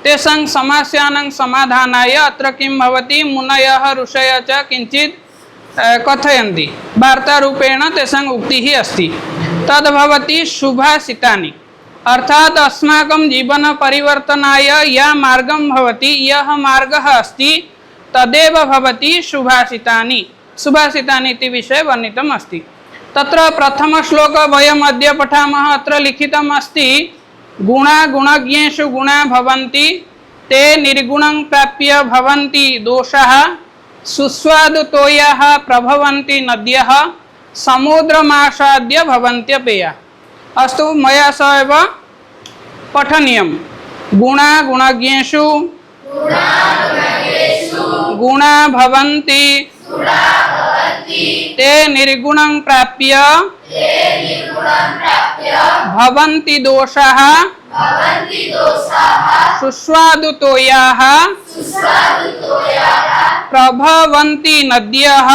तेषां समस्यानां समाधानाय अत्र किं भवति मुनयः ऋषयः च किञ्चित् कथयन्ति वार्तारूपेण तेषाम् उक्तिः अस्ति तद्भवति सुभाषितानि अर्थात अस्माकं जीवन परिवर्तनाय यः मार्गं भवति यः मार्गः अस्ति तदेव भवति सुभाषितानि सुभाषितानि इति विषये वर्णितम् अस्ति। तत्र प्रथम श्लोक वयम् अद्य पठामः। अत्र लिखितम् अस्ति गुणा गुणज्ञेषु गुणा भवन्ति ते निर्गुणं प्राप्य भवन्ति दोषाः सुस्वादुतोयाः प्रभवन्ति नद्यः समुद्रमासाद्य भवन्त्यपेया। अस्तु मया सह एव पठनीयं। गुणा गुणज्ञेषु गुणा भवन्ति ते निर्गुणं प्राप्य भवन्ति दोषाः सुस्वादुतोयाः प्रभवन्ति नद्यः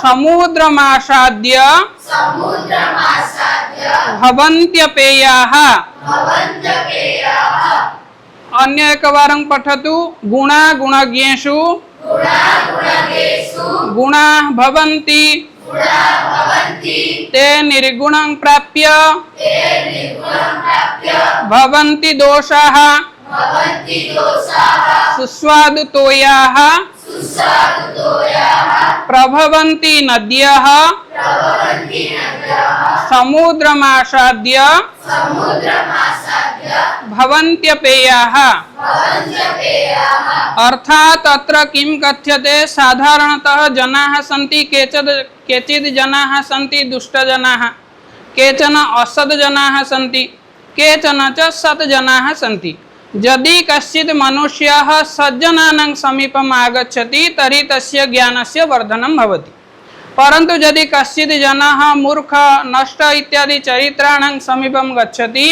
समुद्रमासाद्य भवन्त्यपेयाः। अन्य एकवारं पठतु। गुणा गुणज्ञेषु गुणा भवन्ति ते निर्गुणं प्राप्य भवन्ति दोषाः सुस्वादुतोयाः प्रभवन्ति नद्यः समुद्रमासाद्य भवन्त्यपेयाः। अर्थात अत्र किं कथ्यते साधारणतः जनाः सन्ति केचित् जनाः सन्ति दुष्टजनाः केचन असद्जनाः सन्ति केचन च सत्जनाः सन्ति। यदि कश्चित् मनुष्यः सज्जनानां समीपम् आगच्छति तर्हि तस्य ज्ञानस्य वर्धनं भवति परन्तु यदि कश्चित् जनः मूर्ख नष्ट इत्यादि चरित्राणां समीपं गच्छति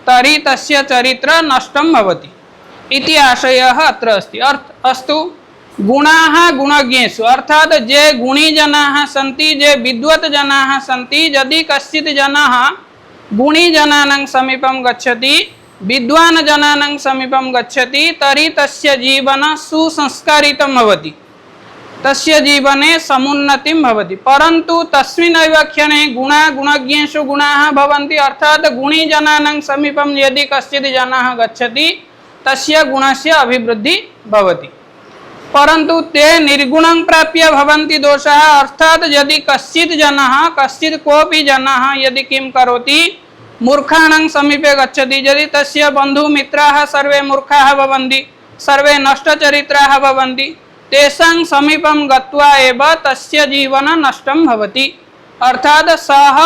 तर्हि तस्य चरित्र नष्टं भवति इति आशयः अत्र अस्ति। अस्तु गुणाः गुणज्ञेषु अर्थात जे गुणी जनाः सन्ति जे विद्वत् जनाः सन्ति यदि कश्चित् जनः गुणी जनानां समीपं गच्छति विद्वान् जनानां समीपं गच्छति तर्हि तस्य जीवनं सुसंस्कारितं भवति तस्य जीवने समुन्नतिं भवति परन्तु तस्मिन्नेव क्षणे गुणा गुणज्ञेषु गुणाः भवन्ति अर्थात गुणी जनानां समीपं यदि कश्चित् जनः गच्छति तस्य गुणस्य अभिवृद्धिः भवति परन्तु ते निर्गुणं प्राप्य भवन्ति दोषाः अर्थात यदि कश्चित् जनः कश्चित् कोऽपि जनः यदि किं करोति मूर्खाणां समीपे गच्छति यदि तस्य बन्धुमित्राः सर्वे मूर्खाः भवन्ति सर्वे नष्टचरित्राः भवन्ति तेषां समीपं गत्वा एव तस्य जीवनं नष्टं भवति अर्थात सः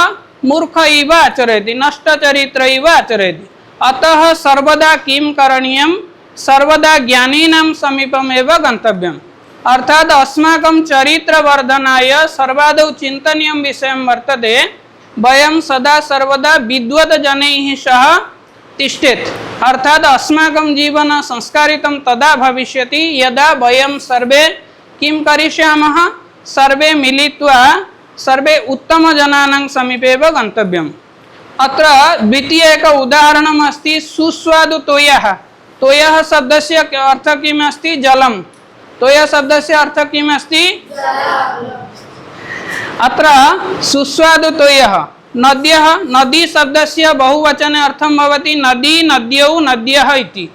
मूर्ख इव आचरति नष्टचरित्र इव आचरति। अतः सर्वदा किं करणीयं सर्वदा ज्ञानिनां समीपम् एव गन्तव्यम् अर्थात अस्माकं चरित्रवर्धनाय सर्वादौ चिन्तनीयं विषयं वर्तते वयं सदा सर्वदा विद्वत् जनैः सह तिष्ठेत् अर्थात अस्माकं जीवनं संस्कारितं तदा भविष्यति यदा वयं सर्वे किं करिष्यामः सर्वे मिलित्वा सर्वे उत्तमजनानां समीपे एव गन्तव्यम्। अत्र द्वितीय एक उदाहरणम् अस्ति सुस्वादुतोयः। तोयः शब्दस्य अर्थः किम् अस्ति जलं। तोयः शब्दस्य अर्थः किम् अस्ति अत्र सुस्वादुतोयः नद्यः नदी शब्दस्य बहुवचने अर्थं भवति नदी नद्यौ नद्यः इति।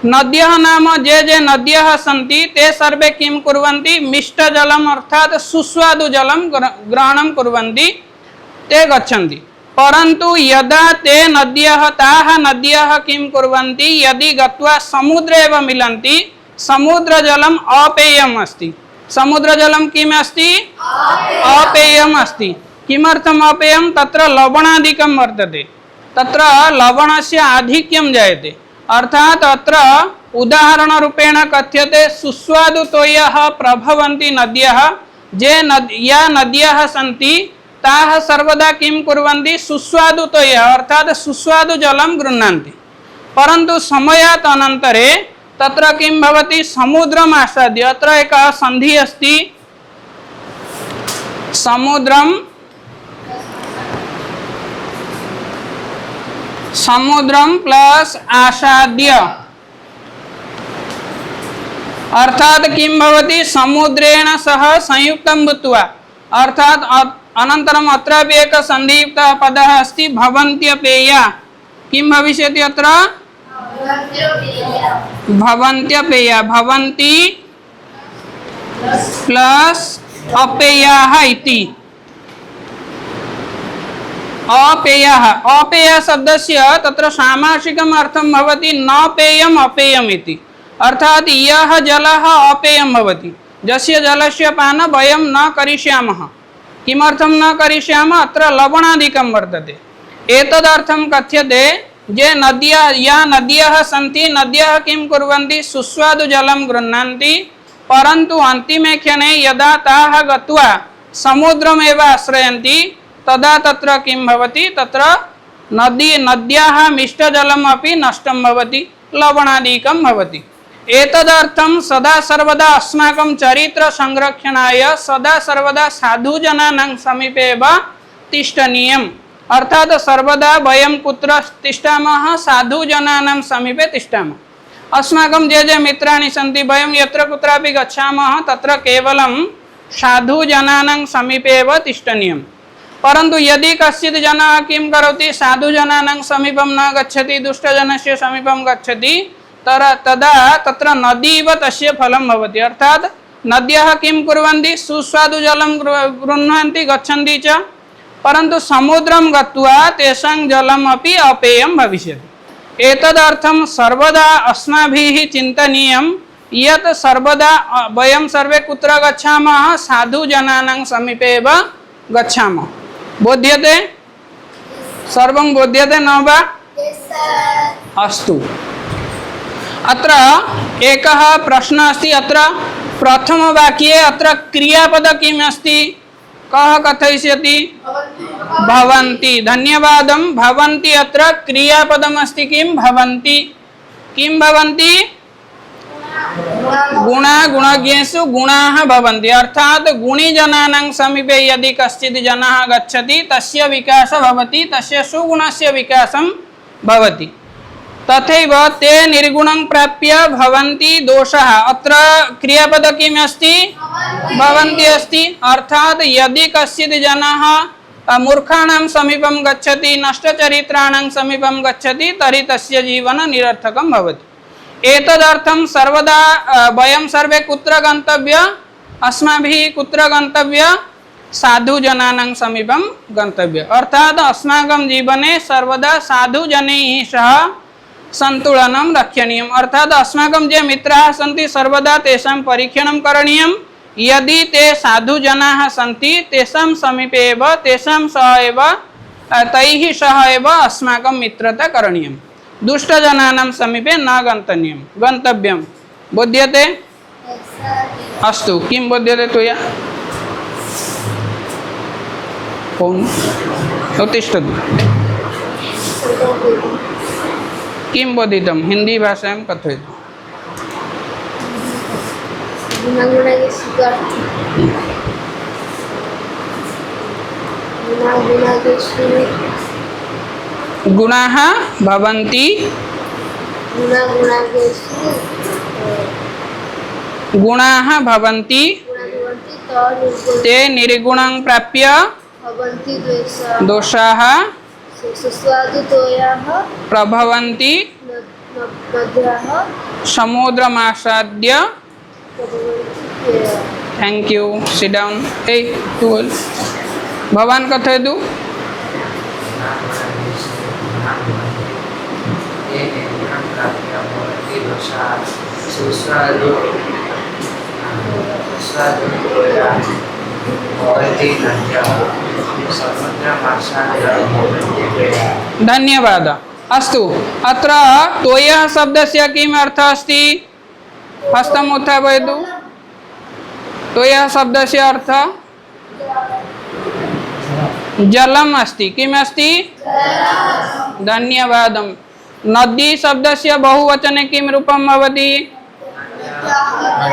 नद्यः नाम जे नद्यः सन्ति ते सर्वे किं कुर्वन्ति मिष्टजलम् अर्थात सुस्वादुजलं ग्रहणं कुर्वन्ति ते गच्छन्ति परन्तु यदा ते नद्यः ताः नद्यः किं कुर्वन्ति यदि गत्वा समुद्रे एव मिलन्ति समुद्रजलम् अपेयम् अस्ति। समुद्रजलं किम् अस्ति अपेयम् अस्ति। किमर्थम् अपेयं तत्र लवणादिकं वर्तते तत्र लवणस्य आधिक्यं जायते अर्थात अत्र उदाहरणरूपेण कथ्यते सुस्वादुतोयः प्रभवन्ति नद्यः या नद्यः सन्ति ताः सर्वदा किं कुर्वन्ति सुस्वादुतोयः अर्थात सुस्वादुजलं गृह्णन्ति परन्तु समयात् अनन्तरे तत्र किं भवति समुद्रम् आसाद्य अत्र एकः सन्धिः अस्ति समुद्रम प्लस आसाद्य अर्थात किं भवति समुद्रेण सह संयुक्तं भूत्वा अर्थात अनन्तरम् अत्रापि एक सन्धियुक्तः पदः अस्ति भवन्त्यपेया किं भविष्यति अत्र भवन्त्यपेया भवन्ति प्लस अपेयाः इति अपेयः अपेय शब्दस्य तत्र सामासिकम् अर्थं भवति न पेयम् अपेयम् इति अर्थात यः जलः अपेयं भवति यस्य जलस्य पानं वयं न करिष्यामः किमर्थं न करिष्यामः अत्र लवणादिकं वर्तते एतदर्थं कथ्यते ये नद्यः या नद्यः सन्ति नद्यः किं कुर्वन्ति सुस्वादुजलं गृह्णन्ति परन्तु अन्तिमे क्षणे यदा ताः गत्वा समुद्रमेव आश्रयन्ति तदा तत्र किं भवति तत्र नद्याः मिष्टजलम् अपि नष्टं भवति लवणादिकं भवति एतदर्थं सदा सर्वदा अस्माकं चरित्र संरक्षणाय सदा सर्वदा साधुजनानां समीपे एव तिष्ठनीयम् अर्थात सर्वदा वयं कुत्र तिष्ठामः साधुजनानां समीपे तिष्ठामः अस्माकं ये मित्राणि सन्ति वयं यत्र कुत्रापि गच्छामः तत्र केवलं साधुजनानां समीपे एव तिष्ठनीयम् परन्तु यदि कश्चित् जनः किं करोति साधुजनानां समीपं न गच्छति दुष्टजनस्य समीपं गच्छति तदा तत्र नदी इव तस्य फलं भवति अर्थात नद्यः किं कुर्वन्ति सुस्वादुजलं गृह्णन्ति गच्छन्ति च परन्तु समुद्रं गत्वा तेषां जलम् अपि अपेयं भविष्यति एतदर्थं सर्वदा अस्माभिः चिन्तनीयं यत् सर्वदा वयं सर्वे कुत्र गच्छामः साधुजनानां समीपे एव गच्छामः बोध्यते सर्वं बोध्यते न वा अस्तु अत्र एकः प्रश्नः अस्ति अत्र प्रथमवाक्ये अत्र क्रियापद किम् अस्ति कः कथयिष्यति भवन्ति धन्यवादं भवन्ति अत्र क्रियापदम् अस्ति किं भवन्ति किं भवन्ति गुणा गुणज्ञेषु गुणाः भवन्ति अर्थात गुणीजनानां समीपे यदि कश्चित् जनः गच्छति तस्य विकासः भवति तस्य सुगुणस्य विकासं भवति तथैव ते निर्गुणं प्राप्य भवन्ति दोषः अत्र क्रियापद किम् अस्ति भवन्ति अस्ति अर्थात यदि कश्चित् जनः मूर्खाणां समीपं गच्छति नष्टचरित्राणां समीपं गच्छति तर्हि तस्य जीवनं निरर्थकं भवति एतदर्थं सर्वदा वयं सर्वे कुत्र गन्तव्य अस्माभिः कुत्र गन्तव्य साधुजनानां समीपं गन्तव्य अर्थात अस्माकं जीवने सर्वदा साधुजनैः सह सन्तुलनं रक्षणीयम् अर्थात अस्माकं ये मित्राः सन्ति सर्वदा तेषां परीक्षणं करणीयं यदि ते साधुजनाः सन्ति तेषां समीपे एव तेषां सह एव तैः सह एव अस्माकं मित्रता करणीयम् दुष्टजनानां समीपे न गन्तव्यं बोध्यते अस्तु किं बोध्यते त्वया उत्तिष्ठतु किं बोधितं हिंदी भाषायां कथयतु गुणाः भवन्ति गुणाः भवन्ति ते निर्गुणं प्राप्य दोषाः प्रभवन्ति समुद्रमासाद्य थैंक यू सिट डाउन भवान् कथयतु धन्यवाद अस्तु अत्र तोयः शब्दस्य किम् अर्थः अस्ति हस्तम् उत्थापयतु तोयः शब्दस्य अर्थः जलम् अस्ति किम् अस्ति धन्यवादं नदी शब्दस्य बहुवचने किं रूपं भवति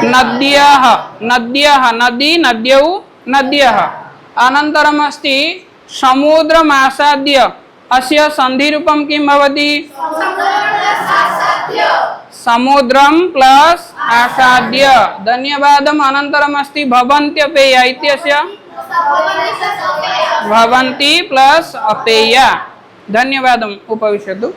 नद्यः नद्यः नदी नद्यौ नद्यः अनन्तरम् अस्ति समुद्रमासाद्य अस्य सन्धिरूपं किं भवति समुद्रं प्लस आसाद्य। धन्यवादम्। अनन्तरम् अस्ति भवन्त्यपेया इत्यस्य भवन्ति प्लस अपेया। धन्यवादम्। उपविशतु।